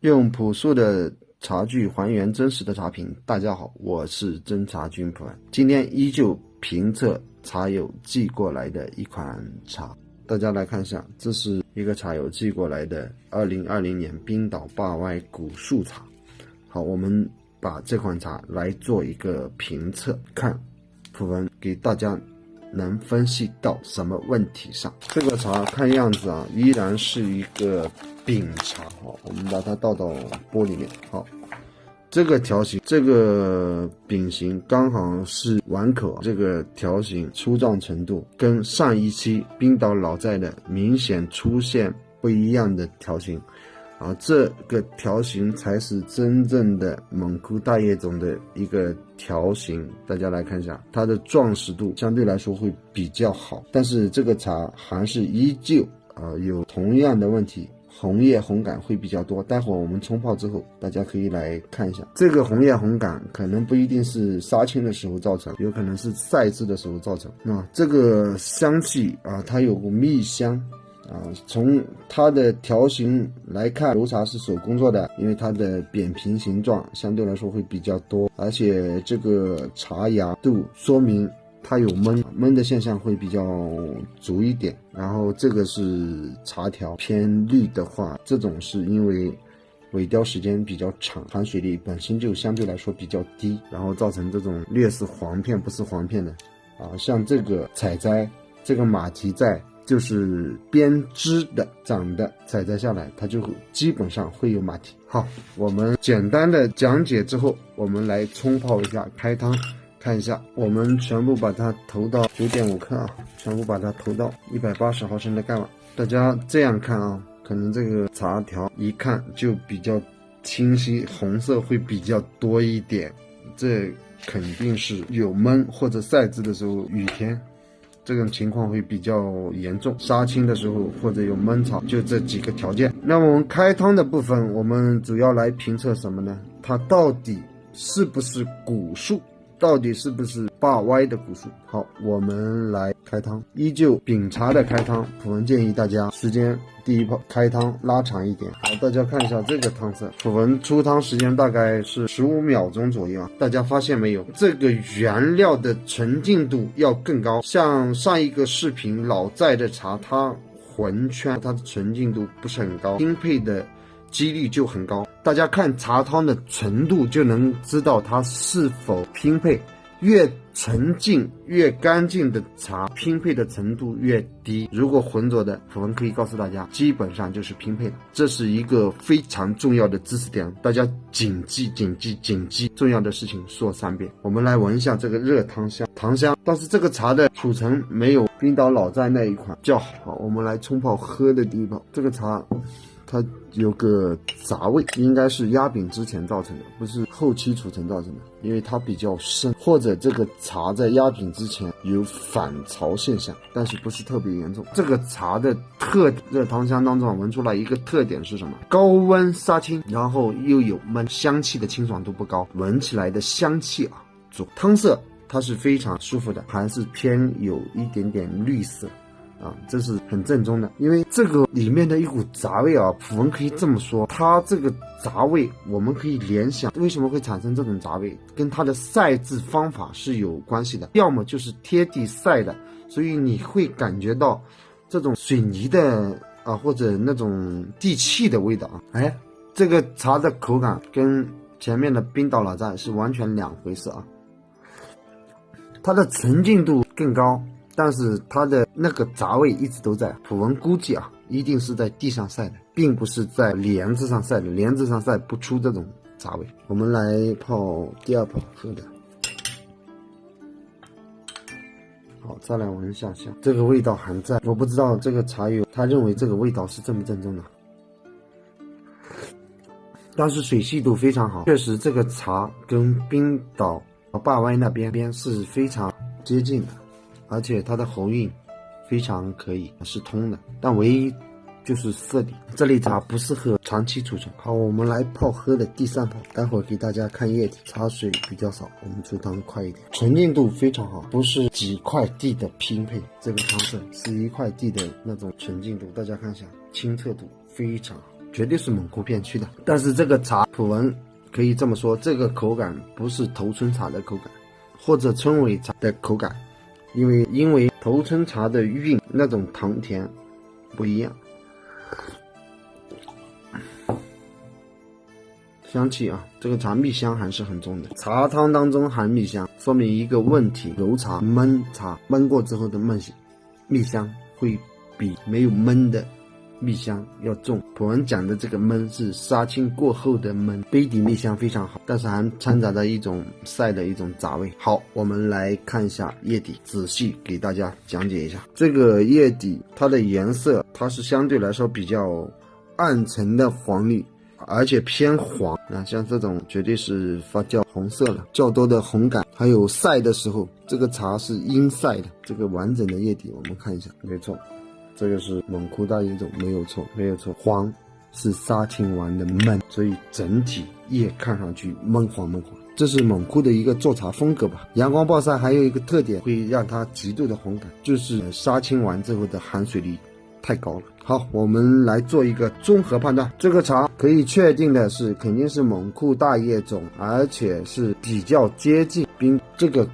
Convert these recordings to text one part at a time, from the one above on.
用朴素的茶具还原真实的茶品。大家好，我是真茶君普洱，今天依旧评测茶友寄过来的一款茶。大家来看一下，这是一个茶友寄过来的2020年冰岛坝歪古树茶。好，我们把这款茶来做一个评测，看普文给大家能分析到什么问题上。这个茶看样子啊，依然是一个饼茶。好，我们把它倒到钵里面。好，这个条形，这个饼型刚好是碗口，这个条形粗壮程度跟上一期冰岛老寨的明显出现不一样的条形啊，这个条形才是真正的蒙古大叶种的一个条形。大家来看一下，它的壮实度相对来说会比较好，但是这个茶还是依旧有同样的问题，红叶红感会比较多。待会儿我们冲泡之后，大家可以来看一下，这个红叶红感可能不一定是杀青的时候造成，有可能是晒制的时候造成。那这个香气啊，它有股蜜香。从它的条形来看，揉茶是手工做的，因为它的扁平形状相对来说会比较多，而且这个茶芽度说明它有闷的现象会比较足一点。然后这个是茶条偏绿的话，这种是因为萎凋时间比较长，含水率本身就相对来说比较低，然后造成这种略是黄片不是黄片的像这个采摘，这个马蹄在就是编织的，长的采摘下来它就基本上会有马蹄。好，我们简单的讲解之后，我们来冲泡一下开汤，看一下。我们全部把它投到9.5克全部把它投到180毫升的盖碗。大家这样看可能这个茶条一看就比较清晰，红色会比较多一点，这肯定是有闷或者晒制的时候雨天，这种情况会比较严重，杀青的时候或者有闷草，就这几个条件。那么我们开汤的部分，我们主要来评测什么呢？它到底是不是古树，到底是不是坝歪的古树。好，我们来开汤，依旧饼茶的开汤，普文建议大家时间第一泡开汤拉长一点。好，大家看一下这个汤色，普文出汤时间大概是15秒钟左右大家发现没有，这个原料的纯净度要更高。像上一个视频老寨的茶，它浑圈，它的纯净度不是很高，拼配的几率就很高。大家看茶汤的纯度就能知道它是否拼配，越纯净越干净的茶拼配的程度越低，如果浑浊的，普文可以告诉大家基本上就是拼配的。这是一个非常重要的知识点，大家谨记谨记谨记，重要的事情说3遍。我们来闻一下这个热汤香，糖香，但是这个茶的储存没有冰岛老寨那一款较好。我们来冲泡喝的第一泡，这个茶它有个杂味，应该是压饼之前造成的，不是后期储存造成的，因为它比较深，或者这个茶在压饼之前有反潮现象，但是不是特别严重。这个茶的热汤香当中闻出来一个特点是什么？高温杀青，然后又有闷，香气的清爽度不高，闻起来的香气汤色它是非常舒服的，还是偏有一点点绿色这是很正宗的。因为这个里面的一股杂味普文可以这么说，它这个杂味我们可以联想为什么会产生这种杂味，跟它的晒制方法是有关系的，要么就是贴地晒的，所以你会感觉到这种水泥的或者那种地气的味道这个茶的口感跟前面的冰岛老寨是完全两回事它的纯净度更高，但是它的那个杂味一直都在。普文估计一定是在地上晒的，并不是在帘子上晒的，帘子上晒不出这种杂味。我们来泡第二泡喝的。好，再来闻一下香，这个味道还在。我不知道这个茶友他认为这个味道是正不正宗的，但是水系度非常好，确实这个茶跟冰岛坝歪那边是非常接近的，而且它的喉韵非常可以，是通的，但唯一就是色底，这类茶不适合长期储存。好，我们来泡喝的第3泡，待会儿给大家看液体，茶水比较少，我们出汤快一点，纯净度非常好，不是几块地的拼配，这个汤色是1块地的那种纯净度，大家看一下，清澈度非常好，绝对是蒙古片区的。但是这个茶普文可以这么说，这个口感不是头村茶的口感，或者村尾茶的口感，因为头村茶的韵那种糖甜不一样。香气啊，这个茶蜜香还是很重的，茶汤当中含蜜香，说明一个问题：揉茶、焖茶，焖过之后的蜜香会比没有焖的蜜香要重。普文讲的这个焖是杀青过后的焖，杯底蜜香非常好，但是还掺杂着一种晒的一种杂味。好，我们来看一下叶底，仔细给大家讲解一下。这个叶底它的颜色，它是相对来说比较暗沉的黄绿，而且偏黄啊，像这种绝对是发酵红色了，较多的红感。还有晒的时候，这个茶是阴晒的。这个完整的叶底我们看一下，没错，这个是蒙古大叶种，没有错。黄是杀青完的闷，所以整体叶看上去闷黄。这是蒙古的一个做茶风格吧。阳光暴晒还有一个特点会让它极度的红感，就是杀青完之后的含水率太高了。好，我们来做一个综合判断。这个茶可以确定的是，肯定是蒙古大叶种，而且是比较接近并这个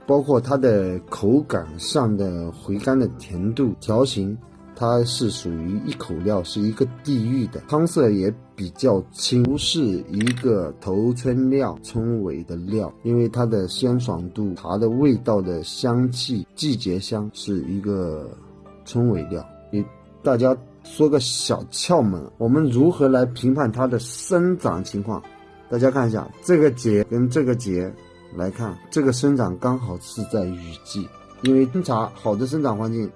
包括它的口感上的回甘的甜度调型，它是属于一口料，是一个地域的，汤色也比较轻，不是一个头村料村尾的料，因为它的鲜爽度、茶的味道的香气、季节香是一个村尾料。给大家说个小窍门，我们如何来评判它的生长情况？大家看一下这个节跟这个节来看，这个生长刚好是在雨季，因为茶好的生长环境，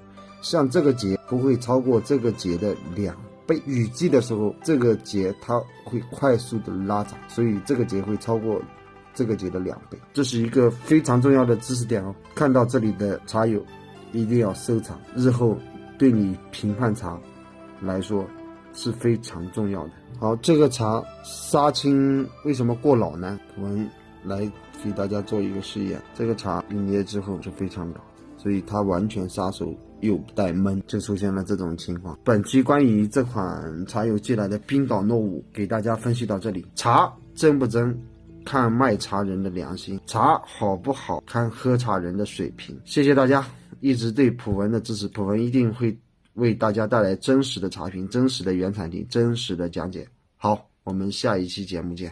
像这个节不会超过这个节的2倍，雨季的时候这个节它会快速的拉长，所以这个节会超过这个节的2倍，这是一个非常重要的知识点哦。看到这里的茶友一定要收藏，日后对你评判茶来说是非常重要的。好，这个茶杀青为什么过老呢？我们来给大家做一个试验。这个茶饮业之后是非常老，所以它完全杀熟又带闷，就出现了这种情况。本期关于这款茶友寄来的冰岛诺武给大家分析到这里。茶真不真看卖茶人的良心，茶好不好看喝茶人的水平。谢谢大家一直对普文的支持，普文一定会为大家带来真实的茶评、真实的原产地、真实的讲解。好，我们下一期节目见。